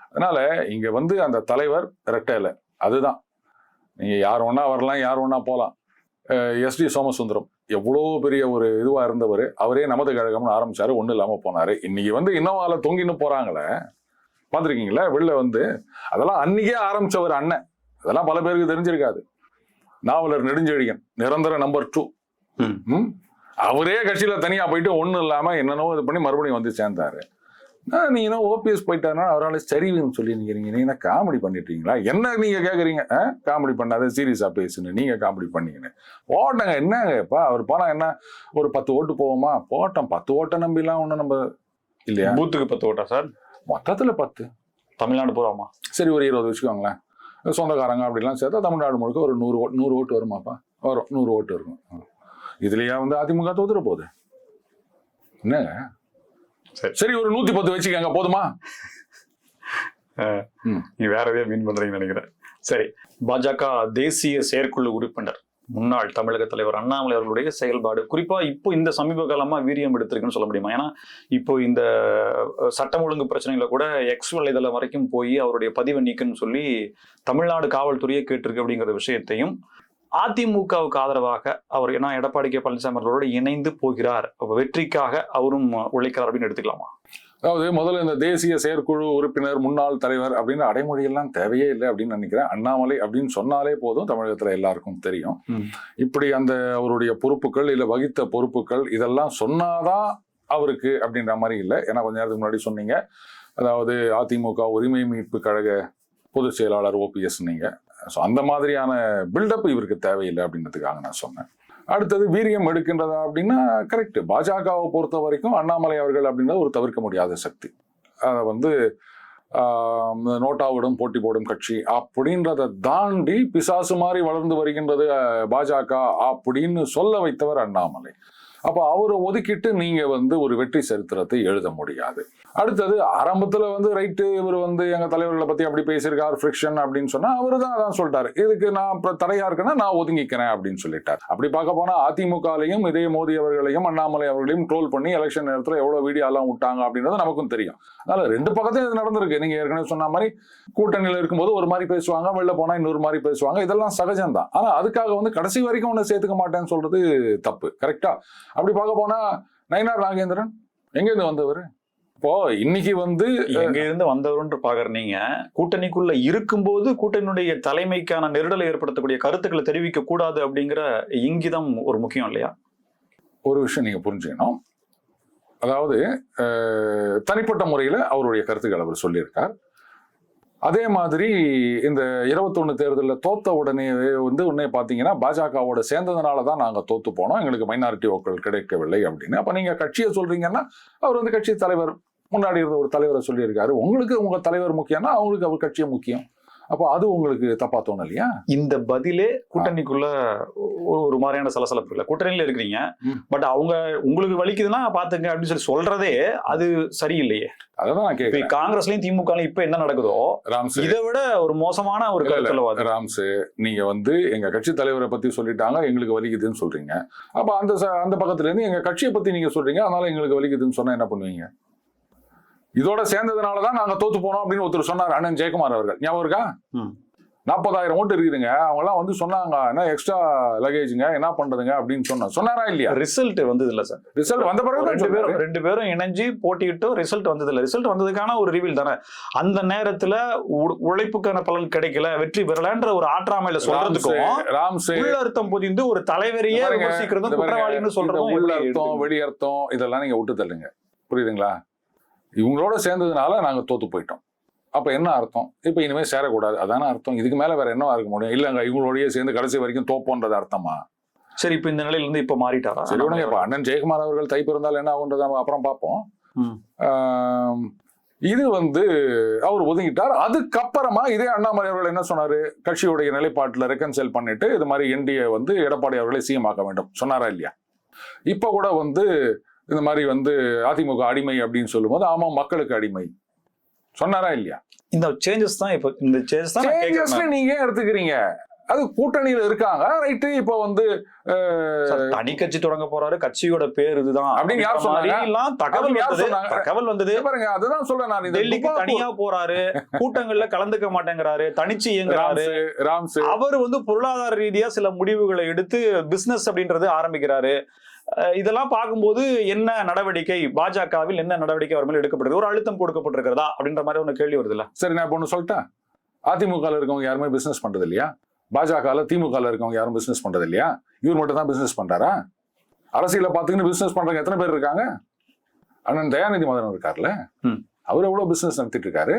அதனால இங்க வந்து அந்த தலைவர் ரெட்டையில அதுதான். நீங்க யார் ஒன்னா வரலாம், யார் ஒன்னா போகலாம். எஸ்டி சோமசுந்தரம் எவ்வளோ பெரிய ஒரு இதுவா இருந்தவர், அவரே நமது கழகம்னு ஆரம்பிச்சாரு, ஒன்றும் இல்லாம போனாரு. இன்னைக்கு வந்து இன்னோவால தொங்கின்னு போறாங்களே, பார்த்துருக்கீங்களா வெளில வந்து? அதெல்லாம் அன்னைக்கே ஆரம்பிச்சவர் அண்ணன், அதெல்லாம் பல பேருக்கு தெரிஞ்சிருக்காது. நாவலர் நெடுஞ்செழியன் நிரந்தர நம்பர் 2, அவரே கட்சியில தனியா போயிட்டு ஒன்றும் இல்லாம என்னென்னவோ இது பண்ணி மறுபடியும் வந்து சேர்ந்தாரு. நீங்க ஓபிஎஸ் போயிட்டாருன்னா அவரால் சரிவுன்னு சொல்லி நிக்கிறீங்க. நீங்க காமெடி பண்ணிட்டீங்களா? என்ன நீங்க கேக்குறீங்க? காமெடி பண்ணாத, சீரியஸா பேசுன்னு நீங்க காமெடி பண்ணீங்கன்னு போட்டாங்க. என்னங்கப்பா அவர் போனா என்ன ஒரு 10 ஓட்டு போவோமா? போட்டோம். 10 ஓட்டை நம்பிலாம் ஒன்றும் நம்ம இல்லையா? பூத்துக்கு 10 ஓட்டா சார்? மொத்தத்துல 10 தமிழ்நாடு பூராமா? சரி, ஒரு 20 வச்சுக்கோங்களேன். சொந்தக்காரங்க அப்படிலாம் சேர்த்தா தமிழ்நாடு முழுக்க ஒரு 100 ஓட்டு வருமாப்பா? வரும், 100 ஓட்டு இருக்கும். இதுலயா வந்து அதிமுக தோத்துற போகுது? என்னங்க? சரி, ஒரு 110 வச்சுக்கங்க, போதுமா? நீ வேற எதையும் மீன் பண்றீங்கன்னு நினைக்கிறேன். சரி, பாஜக தேசிய செயற்குழு உறுப்பினர் முன்னாள் தமிழக தலைவர் அண்ணாமலை அவர்களுடைய செயல்பாடு குறிப்பா இப்போ இந்த சமீப காலமா வீரியம் எடுத்திருக்குன்னு சொல்ல முடியுமா? ஏன்னா இப்போ இந்த சட்டம் ஒழுங்கு பிரச்சனைகளை கூட எக்ஸ் வலைதளம் வரைக்கும் போய் அவருடைய பதிவை நீக்குன்னு சொல்லி தமிழ்நாடு காவல்துறையே கேட்டிருக்கு அப்படிங்கிற விஷயத்தையும், அதிமுகவுக்கு ஆதரவாக அவர் ஏன்னா எடப்பாடி கே பழனிசாமி அவர்களோடு இணைந்து போகிறார், வெற்றிக்காக அவரும் உழைக்கிறார் அப்படின்னு எடுத்துக்கலாமா? அதாவது முதல்ல இந்த தேசிய செயற்குழு உறுப்பினர் முன்னாள் தலைவர் அப்படின்னு அடைமொழியெல்லாம் தேவையே இல்லை அப்படின்னு நினைக்கிறேன். அண்ணாமலை அப்படின்னு சொன்னாலே போதும், தமிழகத்துல எல்லாருக்கும் தெரியும். இப்படி அந்த அவருடைய பொறுப்புகள் இல்ல வகித்த பொறுப்புகள் இதெல்லாம் சொன்னாதான் அவருக்கு அப்படின்ற மாதிரி இல்லை. ஏன்னா கொஞ்ச நேரத்துக்கு முன்னாடி சொன்னீங்க, அதாவது அதிமுக உரிமை மீட்பு கழக பொதுச் செயலாளர் ஓபிஎஸ் நீங்க. ஸோ அந்த மாதிரியான பில்டப் இவருக்கு தேவையில்லை அப்படின்றதுக்காக நான் சொன்னேன். அடுத்தது வீரியம் எடுக்கின்றதா அப்படின்னா கரெக்ட். பாஜகவை பொறுத்த வரைக்கும் அண்ணாமலை அவர்கள் அப்படின்றது ஒரு தவிர்க்க முடியாத சக்தி. அதை வந்து நோட்டாவுடன் போட்டி போடும் கட்சி அப்படின்றத தாண்டி பிசாசு மாதிரி வளர்ந்து வருகின்றது பாஜக அப்படின்னு சொல்ல வைத்தவர் அண்ணாமலை. அப்போ அவரை ஒதுக்கிட்டு நீங்க வந்து ஒரு வெற்றி சரித்திரத்தை எழுத முடியாது. அடுத்தது ஆரம்பத்துல வந்து ரைட்டு, இவர் வந்து எங்க தலைவர்களை பத்தி அப்படி பேசியிருக்கார் ஃபிரிக்ஷன் அப்படின்னு சொன்னா அவரு தான் அதான் சொல்லிட்டாரு, இதுக்கு நான் தடையா இருக்கேன்னா நான் ஒதுங்கிக்கிறேன் அப்படின்னு சொல்லிட்டார். அப்படி பார்க்க போனா அதிமுகலையும் இதே மோடி அவர்களையும் அண்ணாமலை அவர்களையும் ட்ரோல் பண்ணி எலெக்ஷன் நேரத்தில் எவ்வளவு வீடியோ எல்லாம் விட்டாங்க அப்படின்றது நமக்கும் தெரியும். அதனால ரெண்டு பக்கத்தையும் இது நடந்திருக்கு. நீங்க ஏற்கனவே சொன்ன மாதிரி கூட்டணியில் இருக்கும்போது ஒரு மாதிரி பேசுவாங்க, வெளில போனா இன்னொரு மாதிரி பேசுவாங்க, இதெல்லாம் சகஜம்தான். ஆனா அதுக்காக வந்து கடைசி வரைக்கும் ஒன்னு சேர்த்துக்க மாட்டேன்னு சொல்றது தப்பு. கரெக்டா? அப்படி பார்க்க போனா நயினார் நாகேந்திரன் எங்க இருந்து வந்தவர்? இப்போ இன்னைக்கு வந்து எங்க இருந்து வந்தவர் பாக்குற நீங்க கூட்டணிக்குள்ள இருக்கும்போது கூட்டணியுடைய தலைமைக்கான நெருடலை ஏற்படுத்தக்கூடிய கருத்துக்களை தெரிவிக்க கூடாது அப்படிங்கிற இங்கிதம் ஒரு முக்கியம் இல்லையா? ஒரு விஷயம் நீங்க புரிஞ்சுக்கணும். அதாவது தனிப்பட்ட முறையில அவருடைய கருத்துக்கள் அவர் சொல்லியிருக்கார். அதே மாதிரி இந்த 21 தேர்தலில் தோத்த உடனே வந்து உடனே பார்த்தீங்கன்னா பாஜகவோட சேர்ந்ததுனால தான் நாங்கள் தோத்து போனோம், எங்களுக்கு மைனாரிட்டி ஓக்கள் கிடைக்கவில்லை அப்படின்னு. அப்போ நீங்கள் கட்சியை சொல்றீங்கன்னா அவர் வந்து கட்சி தலைவர் முன்னாடி இருந்த ஒரு தலைவரை சொல்லியிருக்காரு. உங்களுக்கு உங்க தலைவர் முக்கியம்னா அவங்களுக்கு அவர் கட்சியை முக்கியம். அப்போ அது உங்களுக்கு தப்பா தோணலையா? இந்த பதிலே கூட்டணிக்குள்ள ஒரு மாதிரியான சலசலப்பு இல்லை. கூட்டணியில இருக்கிறீங்க, பட் அவங்க உங்களுக்கு வலிக்குதுன்னா பாத்துங்க அப்படின்னு சொல்றதே அது சரியில்லையே. அதான் நான் கேட்கிறேன். காங்கிரஸ்லயும் திமுகலையும் இப்ப என்ன நடக்குதோ ராம்ஸ் இதை விட ஒரு மோசமான ஒரு கருத்துல ராம்ஸ், நீங்க வந்து எங்க கட்சி தலைவரை பத்தி சொல்லிட்டாங்க, எங்களுக்கு வலிக்குதுன்னு சொல்றீங்க. அப்ப அந்த பக்கத்துல இருந்து எங்க கட்சியை பத்தி நீங்க சொல்றீங்க, அதனால எங்களுக்கு வலிக்குதுன்னு சொன்னா என்ன பண்ணுவீங்க? இதோட சேர்ந்ததுனாலதான் நாங்க தோத்து போனோம் அப்படின்னு ஒருத்தர் சொன்னார், அண்ணன் ஜெயக்குமார் அவர்கள். ஞாபகம் இருக்கா? 40,000 ஓட்டு இருக்குதுங்க. அவங்க எல்லாம் வந்து சொன்னாங்க என்ன எக்ஸ்ட்ரா லகேஜுங்க என்ன பண்றதுங்க அப்படின்னு சொன்னாரா இல்லையா? ரிசல்ட் வந்தது இல்ல சார். ரிசல்ட் வந்த பிறகு ரெண்டு பேரும் இணைஞ்சு போட்டியிட்டோம், ரிசல்ட் வந்தது இல்ல. ரிசல்ட் வந்ததுக்கான ஒரு ரிவீல் தானே. அந்த நேரத்துல உழைப்புக்கான பலன் கிடைக்கல, வெற்றி பெறலன்ற ஒரு ஆற்றாமையில சொல்றதுக்கும் உள்ள அர்த்தம் புரிந்து ஒரு தலைவரையே விமர்சிக்கிறதும் குற்றவாளின்னு சொல்றதும் உள்ள அர்த்தம் வெளி அர்த்தம் இதெல்லாம் நீங்க விட்டு தள்ளுங்க. புரியுதுங்களா? இவங்களோட சேர்ந்ததுனால நாங்க தோத்து போயிட்டோம். அப்ப என்ன அர்த்தம்? இப்ப இனிமே சேரக்கூடாது அதான அர்த்தம். இதுக்கு மேல வேற என்ன இருக்க முடியும்? இல்லங்க இவங்களோடய சேர்ந்து கடைசி வரைக்கும் தோப்போன்றது அர்த்தமா? சரி, இப்ப இந்த நிலையில இருந்து இப்ப மாறிட்டாரா? சரி விடுங்க. இப்ப அண்ணன் ஜெயக்குமார் அவர்கள் தை பிறந்தால் என்ன ஆகுன்றது அப்புறம் பார்ப்போம். இது வந்து அவர் ஒதுங்கிட்டார். அதுக்கப்புறமா இதே அண்ணாமலை அவர்கள் என்ன சொன்னாரு? கட்சியுடைய நிலைப்பாட்டுல ரெக்கன்சைல் பண்ணிட்டு இது மாதிரி என்டிஏ வந்து எடப்பாடி அவர்களை சிஎம் ஆக்க வேண்டும் சொன்னாரா இல்லையா? இப்ப கூட வந்து இந்த மாதிரி வந்து அதிமுக அடிமை அப்படின்னு சொல்லும் போது ஆமா மக்களுக்கு அடிமை சொன்னாரா இல்லையா? இந்த சேஞ்சஸ் தான் இப்ப இந்த சேஞ்சஸ் நீங்க எடுத்துக்கிறீங்க. அது கூட்டணியில இருக்காங்க ரைட்டு. இப்ப வந்து தனி கட்சி தொடங்க போறாரு, கட்சியோட பேர் இதுதான் அப்படின்னு யார் சொன்னாங்க? தகவல் வந்தது பாருங்க. அதுதான் சொல்றேன் நான். டெல்லிக்கு தனியா போறாரு, கூட்டங்கள்ல கலந்துக்க மாட்டேங்கிறாரு, தனிச்சு இயங்குறாரு. அவர் வந்து பொருளாதார ரீதியா சில முடிவுகளை எடுத்து பிசினஸ் அப்படின்றது ஆரம்பிக்கிறாரு. இதெல்லாம் பார்க்கும்போது என்ன நடவடிக்கை பாஜகவில் என்ன நடவடிக்கை அவர் மேல எடுக்கப்பட்டிருக்கு? ஒரு அழுத்தம் கொடுக்கப்பட்டிருக்கிறதா அப்படின்ற மாதிரி ஒண்ணு கேள்வி வருது இல்ல? சரி நான் இப்ப ஒண்ணு சொல்லிட்டேன். அதிமுக இருக்கவங்க யாருமே பிசினஸ் பண்றது இல்லையா? பாஜக திமுக இருக்கவங்க யாரும் பிசினஸ் பண்றது இல்லையா? இவர் மட்டும் தான் பிசினஸ் பண்றாரா? அரசியல பாத்துக்கிட்டு பிசினஸ் பண்றவங்க எத்தனை பேர் இருக்காங்க? அண்ணன் தயாநிதி மாறன் இருக்காருல்ல, அவர் எவ்வளவு பிசினஸ் நடத்திட்டு இருக்காரு.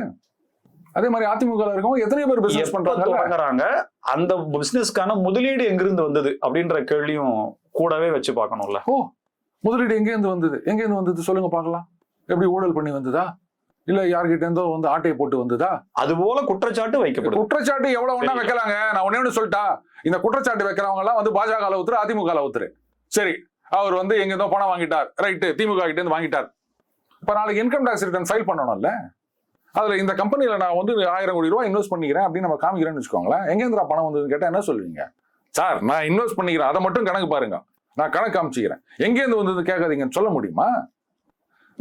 அதே மாதிரி அதிமுக இருக்கவங்க எத்தனை பேர் பிசினஸ் பண்றாங்க? அந்த பிசினஸ்க்கான முதலீடு எங்கிருந்து வந்தது அப்படின்ற கேள்வியும் கூடவே வச்சு பார்க்கணும்ல. முதலீடு எங்கேருந்து வந்தது சொல்லுங்க பார்க்கலாம். எப்படி ஊழல் பண்ணி வந்ததா இல்ல யார்கிட்ட இருந்தோ வந்து ஆட்டையை போட்டு வந்ததா? அது போல குற்றச்சாட்டு வைக்கப்படும். குற்றச்சாட்டு எவ்வளவு ஒண்ணா வைக்கலாங்க. நான் ஒண்ணு சொல்லிட்டா, இந்த குற்றச்சாட்டு வைக்கிறவங்க எல்லாம் வந்து பாஜக ஒருத்தர் அதிமுக ஒருத்தர். சரி அவர் வந்து எங்க இருந்தோ பணம் வாங்கிட்டார் ரைட்டு, திமுக கிட்ட இருந்து வாங்கிட்டார். இப்ப நாளைக்கு இன்கம் டாக்ஸ் ரிட்டர்ன் ஃபைல் பண்ணணும்ல. அதுல இந்த கம்பெனில நான் வந்து 1000 கோடி ரூபாய் இன்வெஸ்ட் பண்ணிக்கிறேன் அப்படின்னு நம்ம காமிக்கிறேன்னு வச்சுக்கோங்களேன். எங்கேந்திரா பணம் வந்ததுன்னு கேட்டா என்ன சொல்லுவீங்க? சார் நான் இன்வெஸ்ட் பண்ணிக்கிறேன், அதை மட்டும் கணக்கு பாருங்க, நான் கணக்கு காமிச்சிக்கிறேன், எங்கேருந்து வந்தது கேட்காதீங்கன்னு சொல்ல முடியுமா?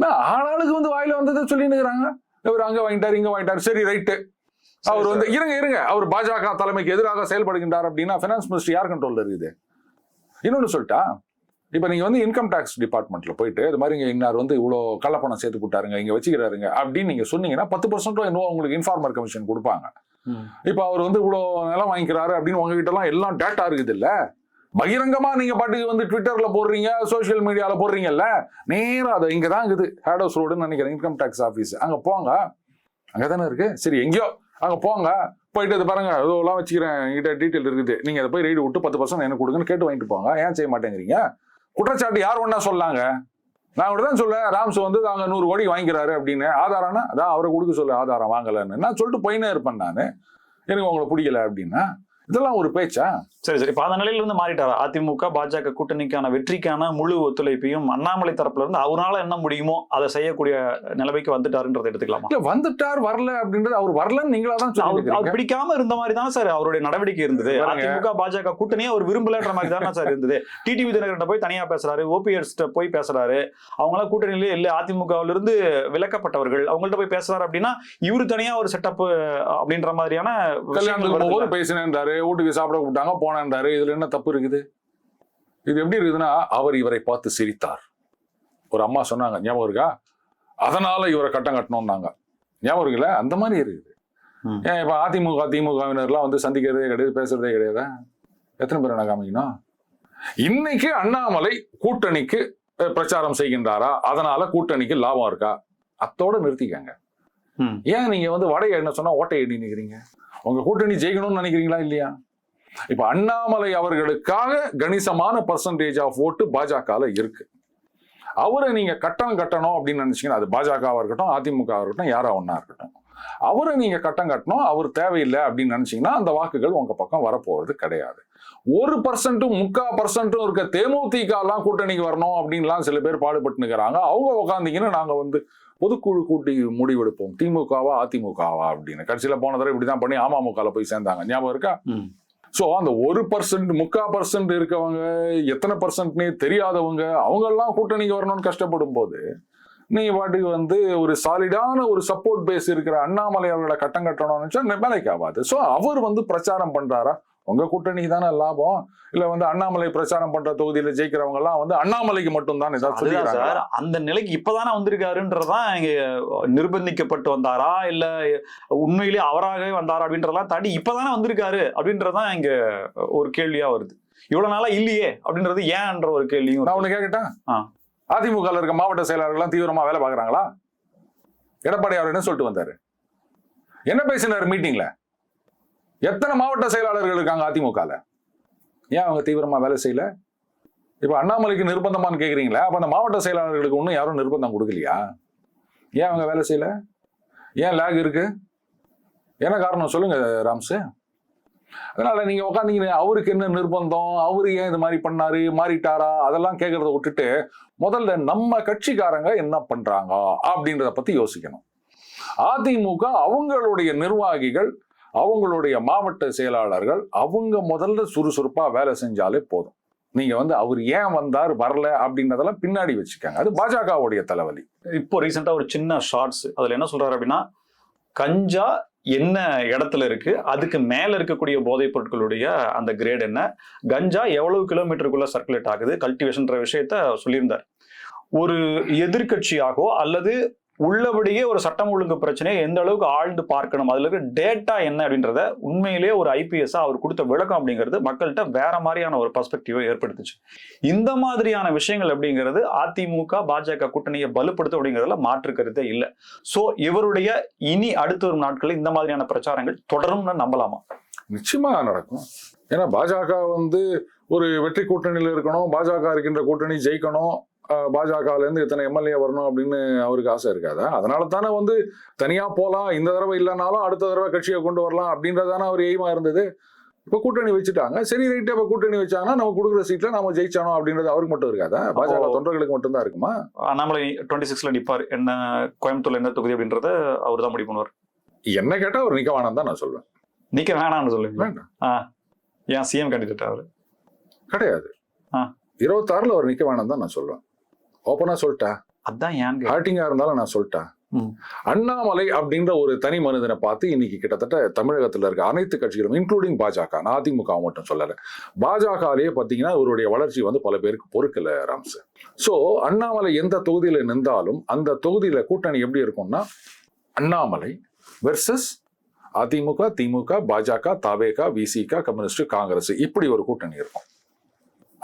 நான் ஆளாளுக்கு வந்து வாயில வந்ததை சொல்லிட்டு இருக்கிறாங்க. இவர் அங்க வாங்கிட்டாரு இங்க வாங்கிட்டாரு. சரி ரைட்டு. அவர் வந்து இருங்க அவர் பாஜக தலைமைக்கு எதிராக செயல்படுகின்றார் அப்படின்னா பினான்ஸ் மினிஸ்டர் யார் கண்ட்ரோல்ல இருக்குது? இன்னொன்னு சொல்லிட்டா, இப்ப நீங்க வந்து இன்கம் டாக்ஸ் டிபார்ட்மெண்ட்ல போயிட்டு இது மாதிரி இன்னார் வந்து இவ்வளவு கள்ளப்பணம் சேர்த்து போட்டாருங்க இங்க வச்சுக்கிறாருங்க அப்படின்னு நீங்க சொன்னீங்கன்னா 10% என்னவோ உங்களுக்கு இன்ஃபார்மர் கமிஷன் கொடுப்பாங்க. இப்ப அவர் வந்து இவ்வளவு நிலம் வாங்கிக்கிறாரு அப்படின்னு உங்ககிட்ட எல்லாம் எல்லாம் டேட்டா இருக்குது இல்ல, பகிரங்கமா நீங்க பாட்டுக்கு வந்து ட்விட்டர்ல போடுறீங்க, சோசியல் மீடியால போடுறீங்கல்ல, நேரம் அது இங்கதான் இருக்குது ஹேட் ஹவுஸ் ரோடுன்னு நினைக்கிறேன் இன்கம் டாக்ஸ் ஆபீஸ். அங்க போங்க, அங்கதானே இருக்கு. சரி எங்கேயோ அங்க போங்க, போயிட்டு அது பாருங்க இதெல்லாம் வச்சுக்கிறேன் என்கிட்ட டீட்டெயில் இருக்குது, நீங்க அதை போய் ரைடு விட்டு 10% எனக்கு கொடுங்கன்னு கேட்டு வாங்கிட்டு போங்க. ஏன் செய்ய மாட்டேங்கிறீங்க? குற்றச்சாட்டு யார் ஒன்னா சொல்லாங்க? நான் கூட தான் சொல்லுவேன் ராம்ஸ் வந்து அங்க 100 கோடி வாங்கிக்கிறாரு அப்படின்னு. ஆதாரம்னா அதான் அவரை கொடுக்க சொல்லு, ஆதாரம் வாங்கலன்னு நான் சொல்லிட்டு போயினே இருப்பேன் நான். எனக்கு உங்களை பிடிக்கல அப்படின்னா இதெல்லாம் ஒரு பேச்சா? சரி இப்ப அந்த நிலையில இருந்து மாறிட்டாரா? அதிமுக பாஜக கூட்டணிக்கான வெற்றிக்கான முழு ஒத்துழைப்பையும் அண்ணாமலை தரப்புல இருந்து அவரால் என்ன முடியுமோ அதை செய்யக்கூடிய நிலைமைக்கு வந்துட்டாருன்றதை எடுத்துக்கலாமா? இல்ல வந்துட்டார் வரல அப்படின்றது அவர் வரலன்னு நீங்களா தான் சொல்லுங்க. அவர் பிடிக்காம இருந்த மாதிரி தான் சார் அவருடைய நடவடிக்கை இருந்தது. அதிமுக பாஜக கூட்டணியே அவர் விரும்பலன்ற மாதிரி தானே சார் இருந்தது. டிடிவி தினகரன் போய் தனியா பேசுறாரு, ஓபிஎஸ் போய் பேசுறாரு, அவங்களாம் கூட்டணியிலே இல்ல அதிமுகவில இருந்து விலக்கப்பட்டவர்கள் அவங்கள்ட்ட போய் பேசுறாரு அப்படின்னா இவரு தனியா ஒரு செட்டப் அப்படின்ற மாதிரியான கல்யாணத்துக்கு பேசினேன்றாரு, வீட்டுக்கு சாப்பிட கூப்பிட்டாங்க போனான்றாரு. இதுல என்ன தப்பு இருக்குது? இது எப்படி இருக்குதுன்னா அவர் இவரை பார்த்து சிரித்தார். ஒரு அம்மா சொன்னாங்க ஞாபகம் இருக்கா, அதனால இவரை கட்டம் கட்டணும்னாங்க, ஞாபகம் இருக்குல்ல? அந்த மாதிரி இருக்குது. ஏன் இப்ப திமுகவினர்லாம் வந்து சந்திக்கிறதே கிடையாது, பேசுறதே கிடையாது. எத்தனை பேர் என்ன காமிக்கணும்? இன்னைக்கு அண்ணாமலை கூட்டணிக்கு பிரச்சாரம் செய்கின்றாரா, அதனால கூட்டணிக்கு லாபம் இருக்கா? அத்தோட நிறுத்திக்காங்க. ஏன் நீங்க வந்து வடை என்ன சொன்னா ஓட்டை எண்ணி நிக்கிறீங்க? உங்க கூட்டணி ஜெயிக்கணும்னு நினைக்கிறீங்களா இல்லையா? இப்ப அண்ணாமலை அவர்களுக்காக கணிசமான பர்சன்டேஜ் ஆஃப் ஓட்டு பாஜக இருக்கு. அவரை நீங்க கட்டணும் அப்படின்னு நினைச்சீங்கன்னா அது பாஜகவா இருக்கட்டும் அதிமுக இருக்கட்டும் யாரா ஒன்னா இருக்கட்டும், அவரை நீங்க கட்டணும், அவர் தேவையில்லை அப்படின்னு நினைச்சீங்கன்னா அந்த வாக்குகள் உங்க பக்கம் வரப்போறது கிடையாது. 1% 3% இருக்க தேமுதிக எல்லாம் கூட்டணிக்கு வரணும் அப்படின்லாம் சில பேர் பாடுபட்டு நிற்கிறாங்க. அவங்க உட்காந்தீங்கன்னா நாங்க வந்து பொதுக்குழு கூட்டி முடிவெடுப்போம் திமுகவா அதிமுகவா அப்படின்னு. கடைசியில போன தடவை இப்படிதான் பண்ணி அமமுகல போய் சேர்ந்தாங்க, ஞாபகம் இருக்கா? சோ அந்த 1% 3% இருக்கவங்க எத்தனை பர்சன்ட்னே தெரியாதவங்க அவங்க எல்லாம் கூட்டணிக்கு வரணும்னு கஷ்டப்படும் போது நீ பாட்டுக்கு வந்து ஒரு சாலிடான ஒரு சப்போர்ட் பேஸ் இருக்கிற அண்ணாமலை அவர்களை கட்டம் கட்டணும்னு நினைச்சா வேலைக்கு ஆகாது. ஸோ அவர் வந்து பிரச்சாரம் பண்றாரா? உங்க கூட்டணிக்கு தானே லாபம். இல்ல வந்து அண்ணாமலை பிரச்சாரம் பண்ற தொகுதியில ஜெயிக்கிறவங்க எல்லாம் வந்து அண்ணாமலைக்கு மட்டும் தான் ஏதாவது சொல்லிடுறாங்க. அந்த நிலைக்கு இப்பதானே வந்திருக்காருன்றதான் இங்க நிர்பந்திக்கப்பட்டு வந்தாரா இல்ல உண்மையிலேயே அவராகவே வந்தாரா அப்படின்றதெல்லாம் தாண்டி இப்பதானே வந்திருக்காரு அப்படின்றதான் இங்க ஒரு கேள்வியா வருது. இவ்வளவு நாளா இல்லையே அப்படின்றது ஏன்ற ஒரு கேள்வியும். நான் ஒண்ணு கேட்கட்டேன், அதிமுக இருக்க மாவட்ட செயலாளர்கள் தீவிரமா வேலை பாக்குறாங்களா? எடப்பாடி அவர் என்ன சொல்லிட்டு வந்தாரு? என்ன பேசினாரு மீட்டிங்ல? எத்தனை மாவட்ட செயலாளர்கள் இருக்காங்க அதிமுகல? ஏன் அவங்க தீவிரமா வேலை செய்யல? இப்ப அண்ணாமலைக்கு நிர்பந்தமானு கேக்குறீங்களா? அப்ப அந்த மாவட்ட செயலாளர்களுக்கு ஒன்னும் யாரும் நிர்பந்தம் கொடுக்கலையா? ஏன் அவங்க வேலை செய்யல? ஏன் லேக் இருக்கு? என்ன காரணம் சொல்லுங்க ராம்ஸ். அதனால நீங்க உட்காந்தீங்க அவருக்கு என்ன நிர்பந்தம், அவரு ஏன் இது மாதிரி பண்ணாரு, மாறிட்டாரா, அதெல்லாம் கேட்கறத விட்டுட்டு முதல்ல நம்ம கட்சிக்காரங்க என்ன பண்றாங்க அப்படின்றத பத்தி யோசிக்கணும். அதிமுக அவங்களுடைய நிர்வாகிகள், அவங்களுடைய மாவட்ட செயலாளர்கள் அவங்க முதல்ல சுறுசுறுப்பா வேலை செஞ்சாலே போதும். நீங்க வந்து அவர் ஏன் வந்தார் வரல அப்படின்றதெல்லாம் பின்னாடி வச்சுக்காங்க. அது பாஜகவுடைய தலைவலி. இப்போ ரீசெண்டா ஒரு சின்ன ஷார்ட்ஸ் அதுல என்ன சொல்றாரு அப்படின்னா, கஞ்சா என்ன இடத்துல இருக்கு, அதுக்கு மேல இருக்கக்கூடிய போதைப் பொருட்களுடைய அந்த கிரேட் என்ன, கஞ்சா எவ்வளவு கிலோமீட்டருக்குள்ள சர்க்குலேட் ஆகுது, கல்டிவேஷன்ற விஷயத்த சொல்லியிருந்தார். ஒரு எதிர்கட்சியாகவோ அல்லது உள்ளபடியே ஒரு சட்டம் ஒழுங்கு பிரச்சனையை எந்த அளவுக்கு ஆழ்ந்து பார்க்கணும், அதுல இருக்க டேட்டா என்ன அப்படின்றத உண்மையிலேயே ஒரு ஐபிஎஸ் அவர் கொடுத்த விளக்கம் அப்படிங்கிறது மக்கள்கிட்ட வேற மாதிரியான ஒரு பெர்ஸ்பெக்டிவை ஏற்படுத்துச்சு. இந்த மாதிரியான விஷயங்கள் அப்படிங்கிறது அதிமுக பாஜக கூட்டணியை பலப்படுத்தும் அப்படிங்கிறதுல மாற்று கருத்தே இல்லை. சோ இவருடைய இனி அடுத்த ஒரு நாட்களில் இந்த மாதிரியான பிரச்சாரங்கள் தொடரும்னு நம்பலாமா? நிச்சயமா நடக்கும். ஏன்னா பாஜக வந்து ஒரு வெற்றி கூட்டணியில் இருக்கணும், பாஜக இருக்கின்ற கூட்டணி ஜெயிக்கணும், பாஜகல இருந்து இத்தனை எம்எல்ஏ வரணும் அப்படின்னு அவருக்கு ஆசை இருக்காதா? அதனால தானே வந்து தனியா போலாம், இந்த தடவை இல்லைனாலும் அடுத்த தடவை கட்சியை கொண்டு வரலாம் அப்படின்றதானே அவர் எய்மா இருந்தது. இப்ப கூட்டணி வச்சுட்டாங்க, சரி ரைட்டு. இப்ப கூட்டணி வச்சாங்கன்னா நம்ம கொடுக்குற சீட்ல நம்ம ஜெயிச்சானோ அப்படின்றது அவருக்கு மட்டும் இருக்காதா? பாஜக தொண்டர்களுக்கு மட்டும் தான் இருக்குமா? அண்ணாமலை 26ல நிப்பார், என்ன கோயம்புத்தூர்ல என்ன தொகுதி அப்படின்றத அவர் தான் முடிவு பண்ணுவார். என்ன கேட்டா அவர் நிக்க வேணாம் தான் நான் சொல்லுவேன். நிக்க வேணாம்னு சொல்லுங்க. ஏன் சிஎம் கேண்டிடேட் அவரு கிடையாது. 26ல அவர் நிக்க வேணாம் தான் நான் சொல்லுவேன். ஓப்பனா சொல்லிட்டா, அதான் ஏன் ஹார்ட்டிங்கா இருந்தாலும் நான் சொல்லிட்டேன். அண்ணாமலை அப்படின்ற ஒரு தனி மனிதனை பார்த்து இன்னைக்கு கிட்டத்தட்ட தமிழகத்துல இருக்க அனைத்து கட்சிகளும் இன்க்ளூடிங் பாஜக, நான் அதிமுக மட்டும் சொல்லல, பாஜகலேயே பாத்தீங்கன்னா இவருடைய வளர்ச்சி வந்து பல பேருக்கு பொறுக்கல ராம்ஸ். சோ அண்ணாமலை எந்த தொகுதியில நின்றாலும் அந்த தொகுதியில கூட்டணி எப்படி இருக்கும்னா அண்ணாமலை வெர்சஸ் அதிமுக, திமுக, பாஜக, தவேக, விசிக, கம்யூனிஸ்ட், காங்கிரஸ், இப்படி ஒரு கூட்டணி இருக்கும்.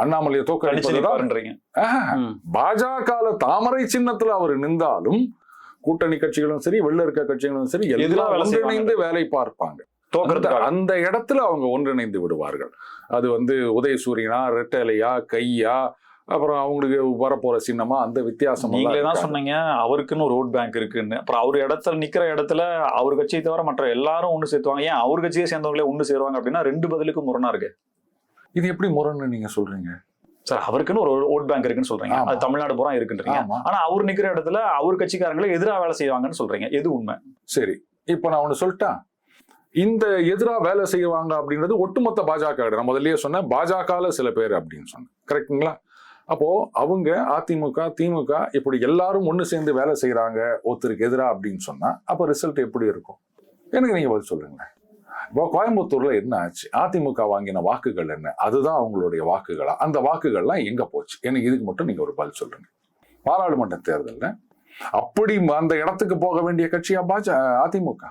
அண்ணாமலையை தோற்கடிப்பதுதான். பாஜக தாமரை சின்னத்துல அவர் நின்றாலும் கூட்டணி கட்சிகளும் சரி, வெளில இருக்க கட்சிகளும் சரி, எல்லாம் ஒன்றிணைந்து வேலை பார்ப்பாங்க. அந்த இடத்துல அவங்க ஒன்றிணைந்து விடுவார்கள். அது வந்து உதயசூரியனா, ரெட்டலையா, கையா, அப்புறம் அவங்களுக்கு வரப்போற சின்னமா, அந்த வித்தியாசம். நீங்களே தான் சொன்னீங்க அவருக்குன்னு ஒரு ஓட் பேங்க் இருக்குன்னு. அப்புறம் அவர் இடத்துல நிக்கிற இடத்துல அவர் கட்சியை தவிர மற்ற எல்லாரும் ஒண்ணு சேர்த்துவாங்க. ஏன் அவர் கட்சியை சேர்ந்தவங்களே ஒண்ணு சேருவாங்க அப்படின்னா ரெண்டு பதிலுக்கு முரணா இருக்கு. இது எப்படி முரண் நீங்க சொல்றீங்க சார்? அவருக்குன்னு ஒரு ஓட் பேங்க் இருக்குன்னு சொல்றீங்க, அது தமிழ்நாடு பூரா இருக்குன்றீங்க. ஆனா அவர் நிக்கிற இடத்துல அவர் கட்சிக்காரங்களே எதிராக வேலை செய்வாங்கன்னு சொல்றீங்க. எது உண்மை? சரி, இப்ப நான் ஒண்ணு சொல்லிட்டேன். இந்த எதிராக வேலை செய்வாங்க அப்படின்றது ஒட்டுமொத்த பாஜக. நான் முதல்லயே சொன்னேன் பாஜகல சில பேர் அப்படின்னு சொன்னேன், கரெக்டுங்களா? அப்போ அவங்க அதிமுக, திமுக இப்படி எல்லாரும் ஒண்ணு சேர்ந்து வேலை செய்யறாங்க ஒருத்தருக்கு எதிராக அப்படின்னு சொன்னா அப்ப ரிசல்ட் எப்படி இருக்கும்? எனக்கு நீங்க பதில் சொல்லுங்க. இப்போ கோயம்புத்தூர்ல என்ன ஆச்சு? அதிமுக வாங்கின வாக்குகள் என்ன? அதுதான் அவங்களுடைய வாக்குகளா? அந்த வாக்குகள்லாம் எங்க போச்சு? எனக்கு இதுக்கு மட்டும் நீங்க ஒரு பதில் சொல்லுங்க. பாராளுமன்ற தேர்தல்ல அப்படி அந்த இடத்துக்கு போக வேண்டிய கட்சியா அதிமுக.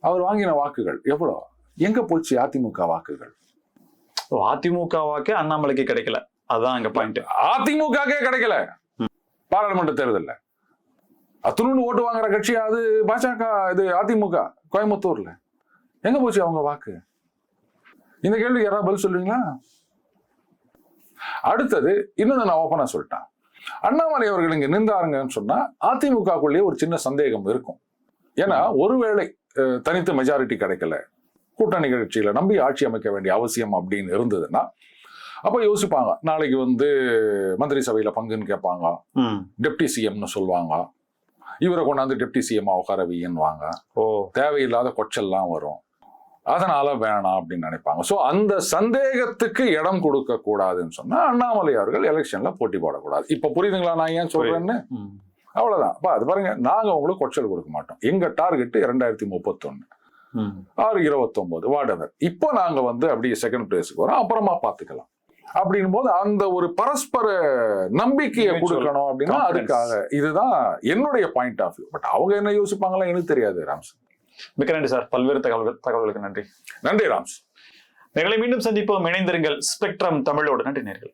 அவர் வாங்கின வாக்குகள் எவ்வளவு? எங்க போச்சு அதிமுக வாக்குகள்? அதிமுக வாக்கு அண்ணாமலைக்கு கிடைக்கல, அதான் அங்க பாயிண்ட். அதிமுகவே கிடைக்கல பாராளுமன்ற தேர்தல்ல. அத்துணு ஓட்டு வாங்குற கட்சி அது பாஜக, இது அதிமுக. கோயம்புத்தூர்ல எங்க போச்சு அவங்க வாக்கு? இந்த கேள்வி யாராவது பதில் சொல்லுவீங்களா? அடுத்தது இன்னொன்னு நான் ஓப்பனா சொல்லிட்டேன். அண்ணாமலை அவர்கள் இங்க நின்றாருங்கன்னு சொன்னா அதிமுகக்குள்ளேயே ஒரு சின்ன சந்தேகம் இருக்கும். ஏன்னா ஒருவேளை தனித்து மெஜாரிட்டி கிடைக்கல, கூட்டணி கட்சியில நம்பி ஆட்சி அமைக்க வேண்டிய அவசியம் அப்படின்னு இருந்ததுன்னா அப்ப யோசிப்பாங்க, நாளைக்கு வந்து மந்திரி சபையில பங்குன்னு கேட்பாங்க, டெப்டி சிஎம்னு சொல்லுவாங்க, இவரை கொண்டாந்து டெப்டி சிஎம் உட்கார வையன்னுவாங்க, தேவையில்லாத கொச்சல்லாம் வரும். அதனால வேணாம் அப்படின்னு நினைப்பாங்க. சோ அந்த சந்தேகத்துக்கு இடம் கொடுக்க கூடாதுன்னு சொன்னா அண்ணாமலை அவர்கள் எலெக்ஷன்ல போட்டி போடக்கூடாது. இப்ப புரியுதுங்களா நான் ஏன் சொல்றேன்னு? அவ்வளவுதான். அது பாருங்க, நாங்க உங்களுக்கு கொச்சல் கொடுக்க மாட்டோம். எங்க டார்கெட் 2031 6/29 வாடவர். இப்போ நாங்க அப்படியே செகண்ட் பிளேஸுக்கு வரோம், அப்புறமா பாத்துக்கலாம் அப்படின் போது அந்த ஒரு பரஸ்பர நம்பிக்கையை கொடுக்கணும் அப்படின்னா அதுக்காக இதுதான் என்னுடைய பாயிண்ட் ஆஃப் வியூ. பட் அவங்க என்ன யோசிப்பாங்களா எனக்கு தெரியாது. ராம்ஸ், மிக்க நன்றி சார். பல்வேறு தகவல்களுக்கு நன்றி. நன்றி ராம்ஸ். நேர்களை மீண்டும் சந்திப்போம். இணைந்திருங்கள் ஸ்பெக்ட்ரம் தமிழோடு. நன்றி நேர்கள்.